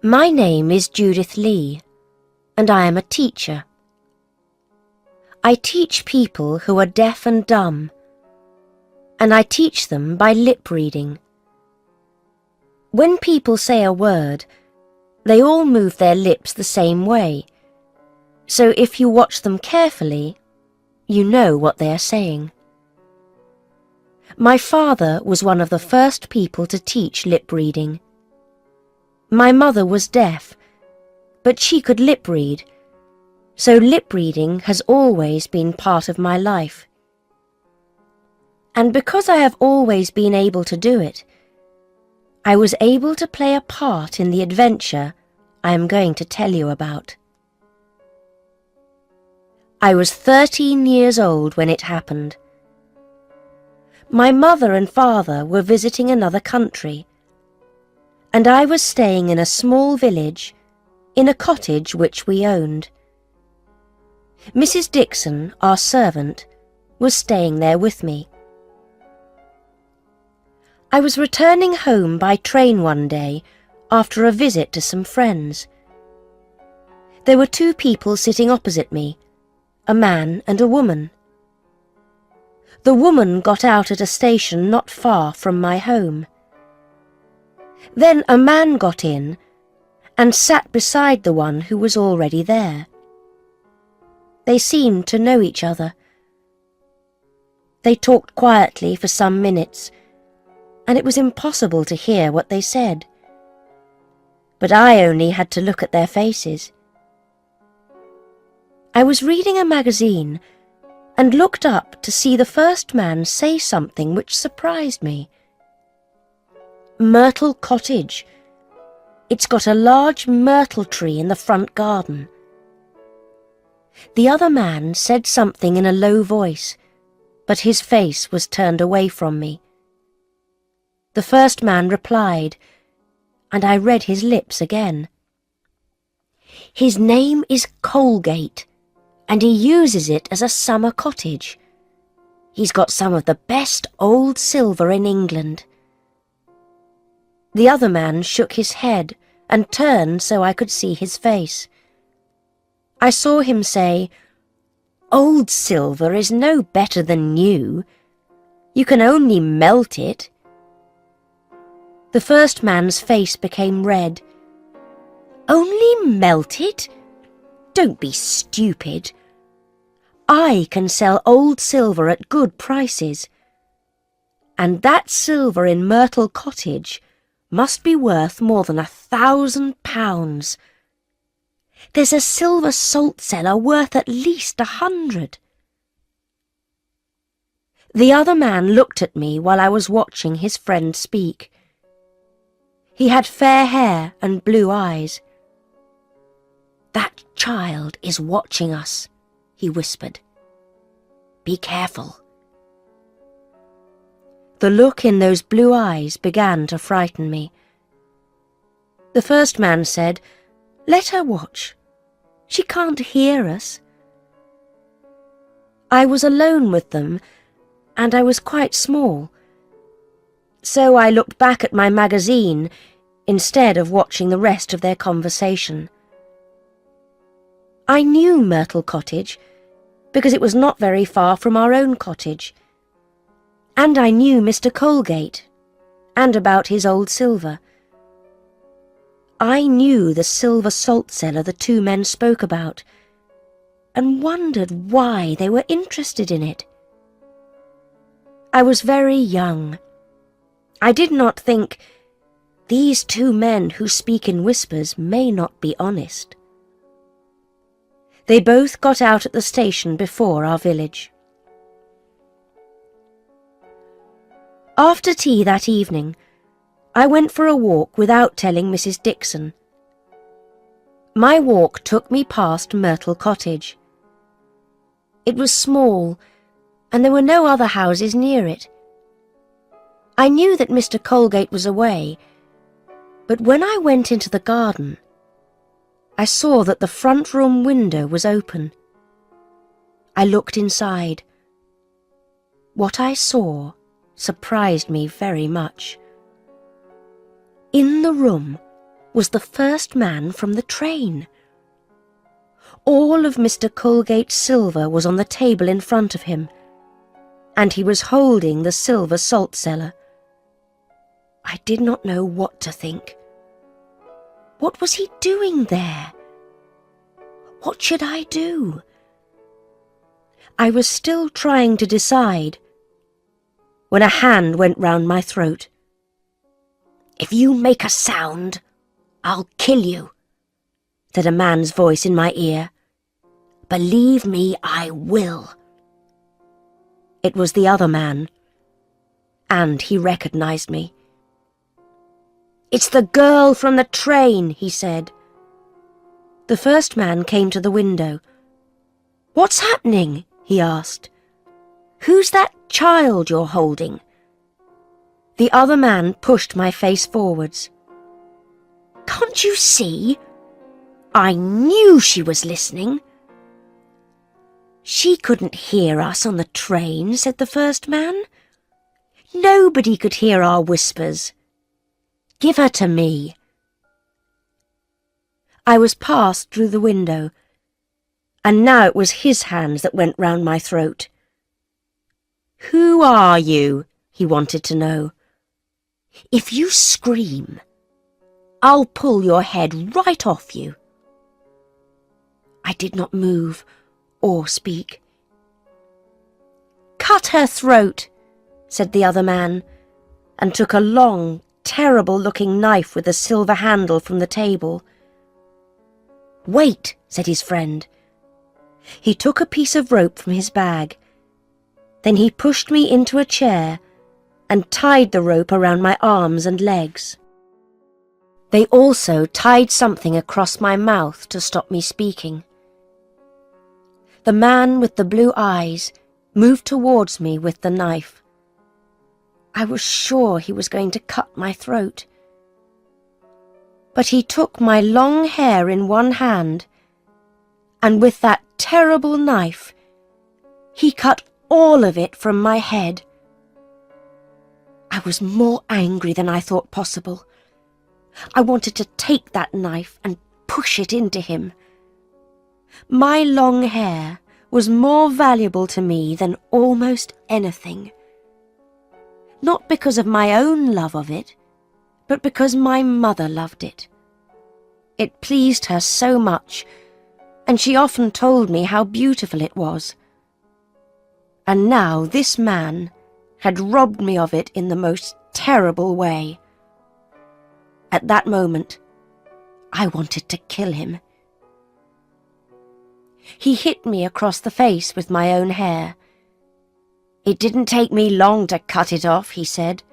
My name is Judith Lee, and I am a teacher. I teach people who are deaf and dumb, and I teach them by lip reading. When people say a word, they all move their lips the same way, so if you watch them carefully, you know what they are saying. My father was one of the first people to teach lip reading. My mother was deaf, but she could lip read, so lip reading has always been part of my life. And because I have always been able to do it, I was able to play a part in the adventure I am going to tell you about. I was 13 years old when it happened. My mother and father were visiting another country, and I was staying in a small village in a cottage which we owned. Mrs. Dixon, our servant, was staying there with me. I was returning home by train one day after a visit to some friends. There were two people sitting opposite me, a man and a woman. The woman got out at a station not far from my home. Then a man got in and sat beside the one who was already there. They seemed to know each other. They talked quietly for some minutes, and it was impossible to hear what they said. But I only had to look at their faces. I was reading a magazine and looked up to see the first man say something which surprised me. Myrtle Cottage. It's got a large myrtle tree in the front garden. The other man said something in a low voice, but his face was turned away from me. The first man replied, and I read his lips again. His name is Colgate, and he uses it as a summer cottage. He's got some of the best old silver in England. The other man shook his head and turned so I could see his face. I saw him say, "Old silver is no better than new. You can only melt it." The first man's face became red. "Only melt it? Don't be stupid. I can sell old silver at good prices. And that silver in Myrtle Cottage must be worth more than £1,000. There's a silver salt cellar worth at least 100. The other man looked at me while I was watching his friend speak. He had fair hair and blue eyes. "That child is watching us," he whispered. "Be careful." The look in those blue eyes began to frighten me. The first man said, "Let her watch. She can't hear us." I was alone with them, and I was quite small, so I looked back at my magazine instead of watching the rest of their conversation. I knew Myrtle Cottage because it was not very far from our own cottage, and I knew Mr. Colgate and about his old silver. I knew the silver salt cellar the two men spoke about, and wondered why they were interested in it. I was very young. I did not think, these two men who speak in whispers may not be honest. They both got out at the station before our village. After tea that evening, I went for a walk without telling Mrs. Dixon. My walk took me past Myrtle Cottage. It was small, and there were no other houses near it. I knew that Mr. Colgate was away, but when I went into the garden, I saw that the front room window was open. I looked inside. What I saw surprised me very much. In the room was the first man from the train. All of Mr. Colgate's silver was on the table in front of him, and he was holding the silver salt cellar. I did not know what to think. What was he doing there? What should I do? I was still trying to decide when a hand went round my throat. "If you make a sound, I'll kill you," said a man's voice in my ear. "Believe me, I will." It was the other man, and he recognized me. "It's the girl from the train," he said. The first man came to the window. "What's happening?" he asked. "Who's that child you're holding?" The other man pushed my face forwards. "Can't you see? I knew she was listening." "She couldn't hear us on the train," said the first man. "Nobody could hear our whispers. Give her to me." I was passed through the window, and now it was his hands that went round my throat. "Who are you?" he wanted to know. "If you scream, I'll pull your head right off you." I did not move or speak. "Cut her throat," said the other man, and took a long, terrible-looking knife with a silver handle from the table. "Wait," said his friend. He took a piece of rope from his bag. Then he pushed me into a chair and tied the rope around my arms and legs. They also tied something across my mouth to stop me speaking. The man with the blue eyes moved towards me with the knife. I was sure he was going to cut my throat. But he took my long hair in one hand, and with that terrible knife, he cut all of it from my head. I was more angry than I thought possible. I wanted to take that knife and push it into him. My long hair was more valuable to me than almost anything. Not because of my own love of it, but because my mother loved it. It pleased her so much, and she often told me how beautiful it was. And now this man had robbed me of it in the most terrible way. At that moment, I wanted to kill him. He hit me across the face with my own hair. "It didn't take me long to cut it off," he said,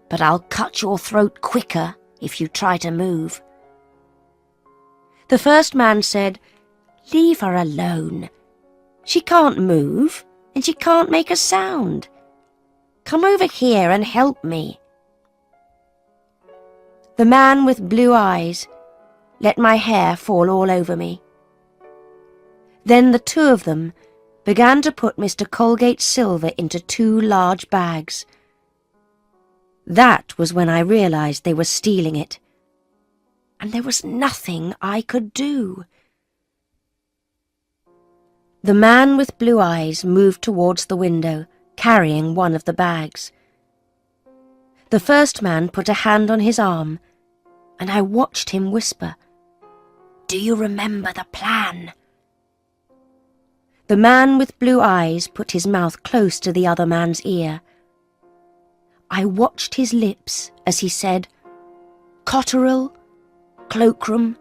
"but I'll cut your throat quicker if you try to move." The first man said, "Leave her alone. She can't move, and she can't make a sound. Come over here and help me." The man with blue eyes let my hair fall all over me. Then the two of them began to put Mr. Colgate's silver into 2 large bags. That was when I realized they were stealing it, and there was nothing I could do. The man with blue eyes moved towards the window, carrying one of the bags. The first man put a hand on his arm, and I watched him whisper, "Do you remember the plan?" The man with blue eyes put his mouth close to the other man's ear. I watched his lips as he said, "Cotterell, Cloakroom,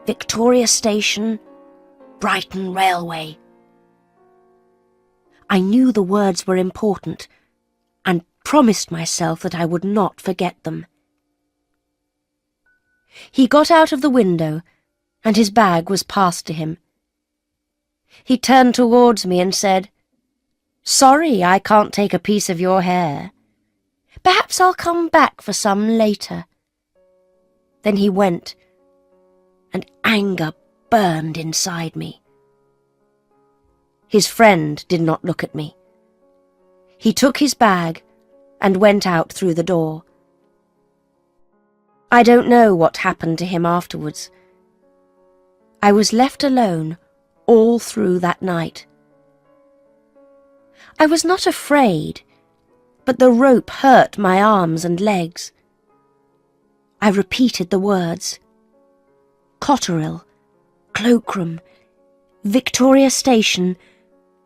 Victoria Station, Brighton Railway." I knew the words were important and promised myself that I would not forget them. He got out of the window and his bag was passed to him. He turned towards me and said, "Sorry I can't take a piece of your hair. Perhaps I'll come back for some later." Then he went, and anger burned inside me. His friend did not look at me. He took his bag and went out through the door. I don't know what happened to him afterwards. I was left alone all through that night. I was not afraid, but the rope hurt my arms and legs. I repeated the words: Cotterill, Cloakroom, Victoria Station,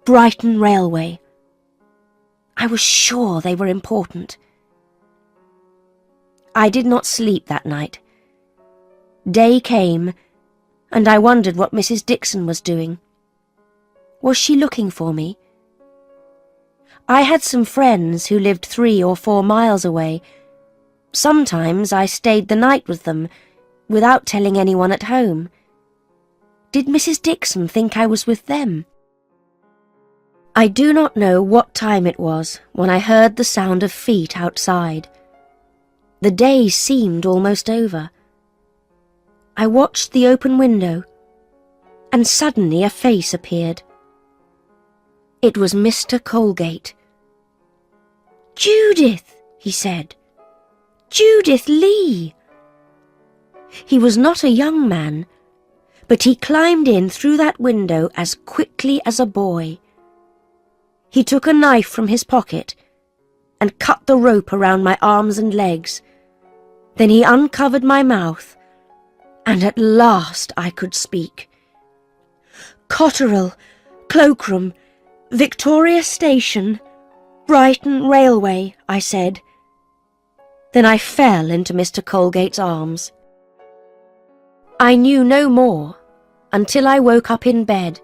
Brighton Railway. I was sure they were important. I did not sleep that night. Day came, and I wondered what Mrs. Dixon was doing. Was she looking for me? I had some friends who lived 3 or 4 miles away. Sometimes I stayed the night with them, without telling anyone at home. Did Mrs. Dixon think I was with them? I do not know what time it was when I heard the sound of feet outside. The day seemed almost over. I watched the open window, and suddenly a face appeared. It was Mr. Colgate. "Judith," he said. "Judith Lee." He was not a young man, but he climbed in through that window as quickly as a boy. He took a knife from his pocket and cut the rope around my arms and legs. Then he uncovered my mouth, and at last I could speak. "Cotterill, Cloakroom, Victoria Station, Brighton Railway," I said. Then I fell into Mr. Colgate's arms. I knew no more until I woke up in bed,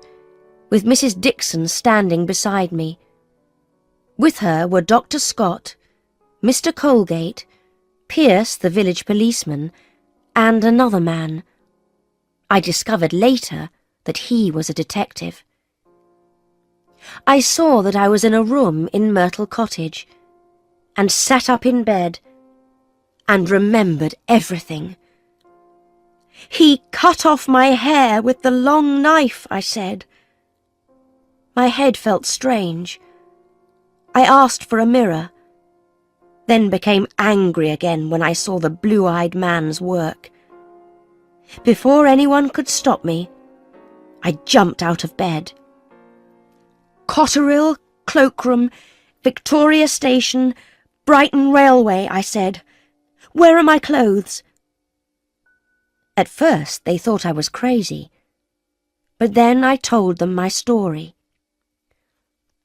with Mrs. Dixon standing beside me. With her were Dr. Scott, Mr. Colgate, Pierce, the village policeman, and another man. I discovered later that he was a detective. I saw that I was in a room in Myrtle Cottage, and sat up in bed, and remembered everything. "He cut off my hair with the long knife," I said. My head felt strange. I asked for a mirror, then became angry again when I saw the blue-eyed man's work. Before anyone could stop me, I jumped out of bed. "Cotterill, Cloakroom, Victoria Station, Brighton Railway," I said. "Where are my clothes?" At first they thought I was crazy, but then I told them my story.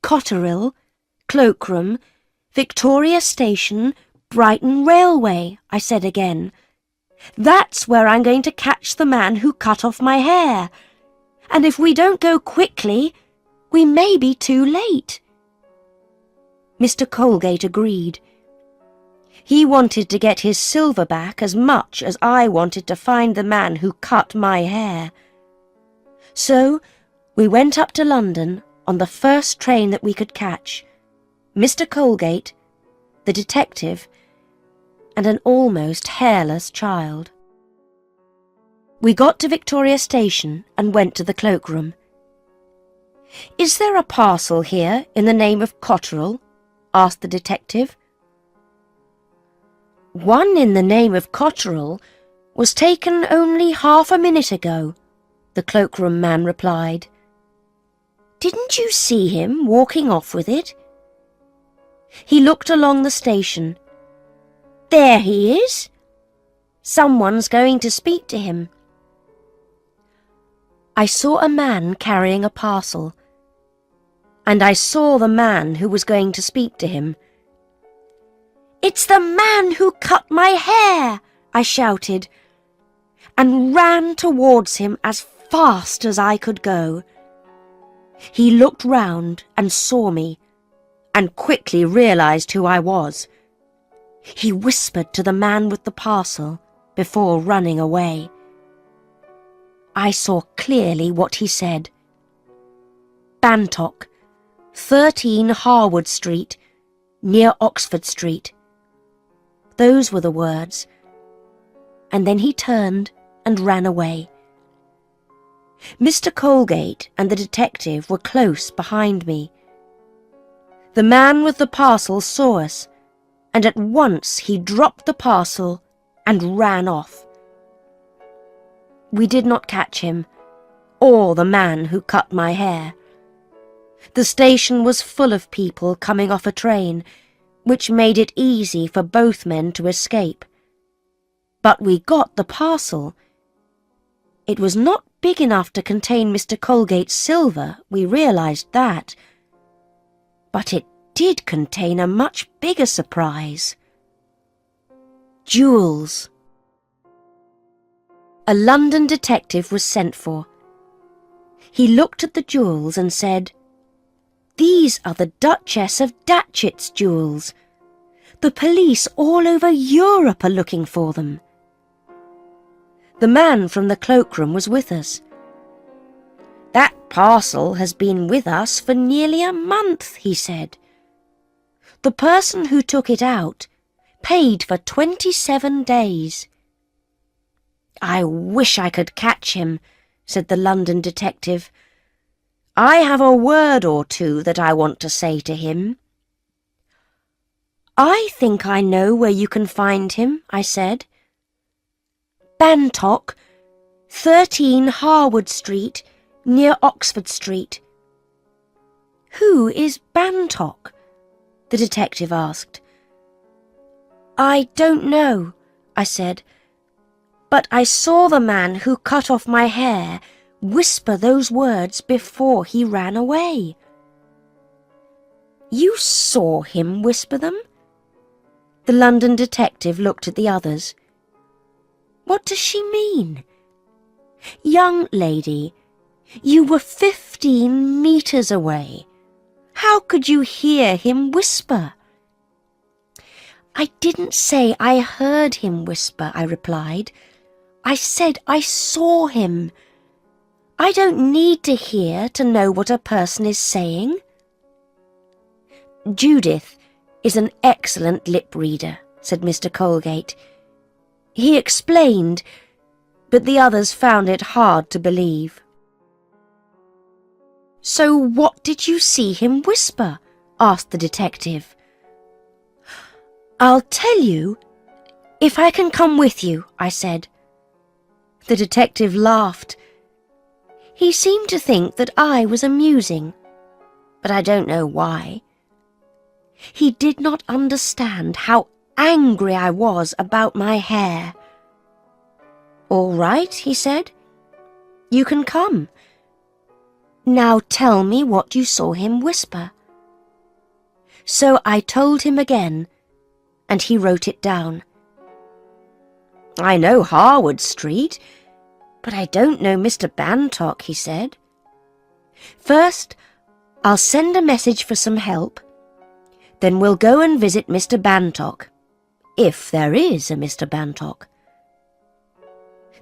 "Cotterill, Cloakroom, Victoria Station, Brighton Railway," I said again. "That's where I'm going to catch the man who cut off my hair. And if we don't go quickly, we may be too late." Mr. Colgate agreed. He wanted to get his silver back as much as I wanted to find the man who cut my hair. So we went up to London on the first train that we could catch. Mr. Colgate, the detective, and an almost hairless child. We got to Victoria Station and went to the cloakroom. "Is there a parcel here in the name of Cotterill?" asked the detective. "One in the name of Cotterill was taken only half a minute ago," the cloakroom man replied. "Didn't you see him walking off with it?" He looked along the station. "There he is. Someone's going to speak to him." I saw a man carrying a parcel, and I saw the man who was going to speak to him. "It's the man who cut my hair!" I shouted, and ran towards him as fast as I could go. He looked round and saw me, and quickly realized who I was. He whispered to the man with the parcel before running away. I saw clearly what he said. "Bantock, 13 Harwood Street, near Oxford Street." Those were the words. And then he turned and ran away. Mr. Colgate and the detective were close behind me. The man with the parcel saw us, and at once he dropped the parcel and ran off. We did not catch him, or the man who cut my hair. The station was full of people coming off a train, which made it easy for both men to escape. But we got the parcel. It was not big enough to contain Mr. Colgate's silver, we realised that. But it did contain a much bigger surprise. Jewels. A London detective was sent for. He looked at the jewels and said, "These are the Duchess of Datchet's jewels. The police all over Europe are looking for them." The man from the cloakroom was with us. "That parcel has been with us for nearly a month," he said. "The person who took it out paid for 27 days. "I wish I could catch him," said the London detective. "I have a word or two that I want to say to him." "I think I know where you can find him," I said. "Bantock, 13 Harwood Street, near Oxford Street." "Who is Bantock?" the detective asked. "I don't know," I said, "but I saw the man who cut off my hair whisper those words before he ran away." "You saw him whisper them?" The London detective looked at the others. "What does she mean?" "Young lady, you were 15 metres away. How could you hear him whisper?" "I didn't say I heard him whisper," I replied. "I said I saw him. I don't need to hear to know what a person is saying." "Judith is an excellent lip reader," said Mr. Colgate. He explained, but the others found it hard to believe. "So what did you see him whisper?" asked the detective. "I'll tell you, if I can come with you," I said. The detective laughed. He seemed to think that I was amusing, but I don't know why. He did not understand how angry I was about my hair. "All right," he said. "You can come. Now tell me what you saw him whisper." So I told him again, and he wrote it down. "I know Harwood Street, but I don't know Mr. Bantock," he said. "First, I'll send a message for some help. Then we'll go and visit Mr. Bantock, if there is a Mr. Bantock."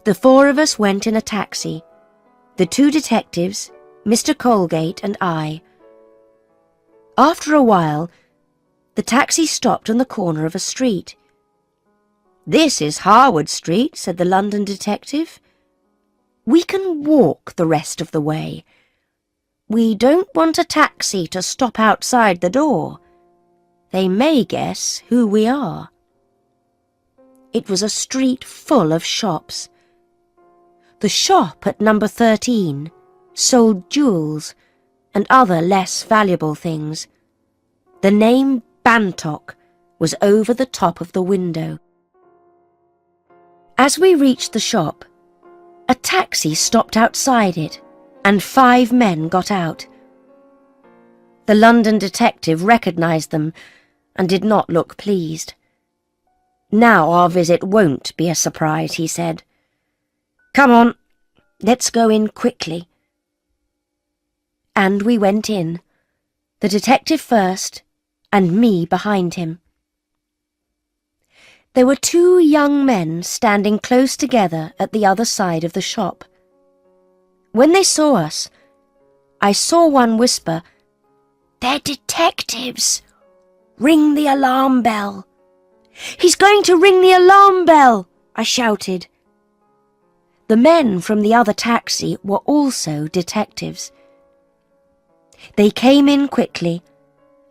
The four of us went in a taxi, the two detectives, Mr. Colgate and I. After a while, the taxi stopped on the corner of a street. "This is Harwood Street," said the London detective. "We can walk the rest of the way. We don't want a taxi to stop outside the door. They may guess who we are." It was a street full of shops. The shop at number 13 sold jewels and other less valuable things. The name Bantock was over the top of the window. As we reached the shop, a taxi stopped outside it, and 5 men got out. The London detective recognised them and did not look pleased. "Now our visit won't be a surprise," he said. "Come on, let's go in quickly." And we went in, the detective first and me behind him. There were 2 young men standing close together at the other side of the shop. When they saw us, I saw one whisper, "They're detectives! Ring the alarm bell!" "He's going to ring the alarm bell!" I shouted. The men from the other taxi were also detectives. They came in quickly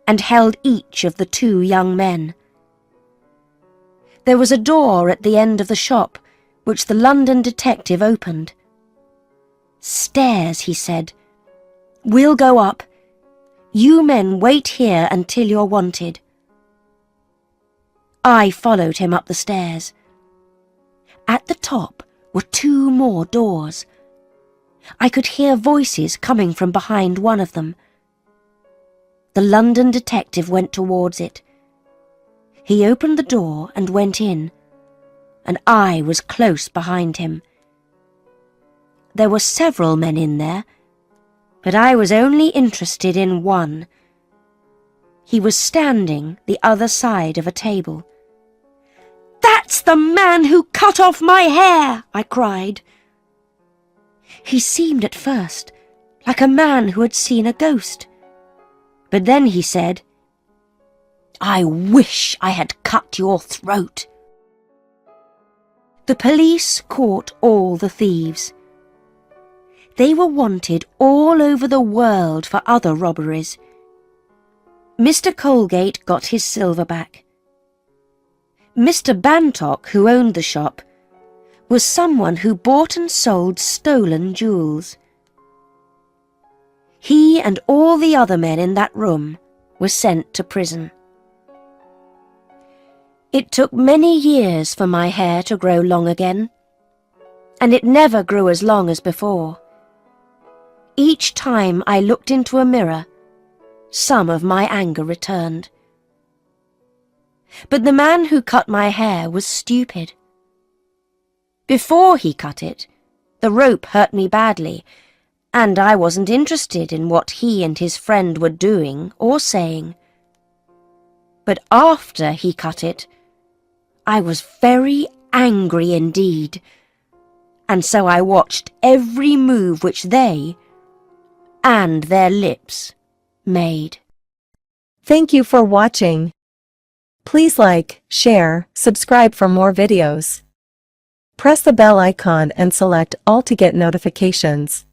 and held each of the 2 young men. There was a door at the end of the shop, which the London detective opened. "Stairs," he said. "We'll go up. You men wait here until you're wanted." I followed him up the stairs. At the top were 2 more doors. I could hear voices coming from behind one of them. The London detective went towards it. He opened the door and went in, and I was close behind him. There were several men in there, but I was only interested in one. He was standing the other side of a table. "That's the man who cut off my hair!" I cried. He seemed at first like a man who had seen a ghost, but then he said, "I wish I had cut your throat." The police caught all the thieves. They were wanted all over the world for other robberies. Mr. Colgate got his silver back. Mr. Bantock, who owned the shop, was someone who bought and sold stolen jewels. He and all the other men in that room were sent to prison. It took many years for my hair to grow long again, and it never grew as long as before. Each time I looked into a mirror, some of my anger returned. But the man who cut my hair was stupid. Before he cut it, the rope hurt me badly, and I wasn't interested in what he and his friend were doing or saying. But after he cut it, I was very angry indeed, and so I watched every move which they and their lips made. Thank you for watching. Please like, share, subscribe for more videos. Press the bell icon and select all to get notifications.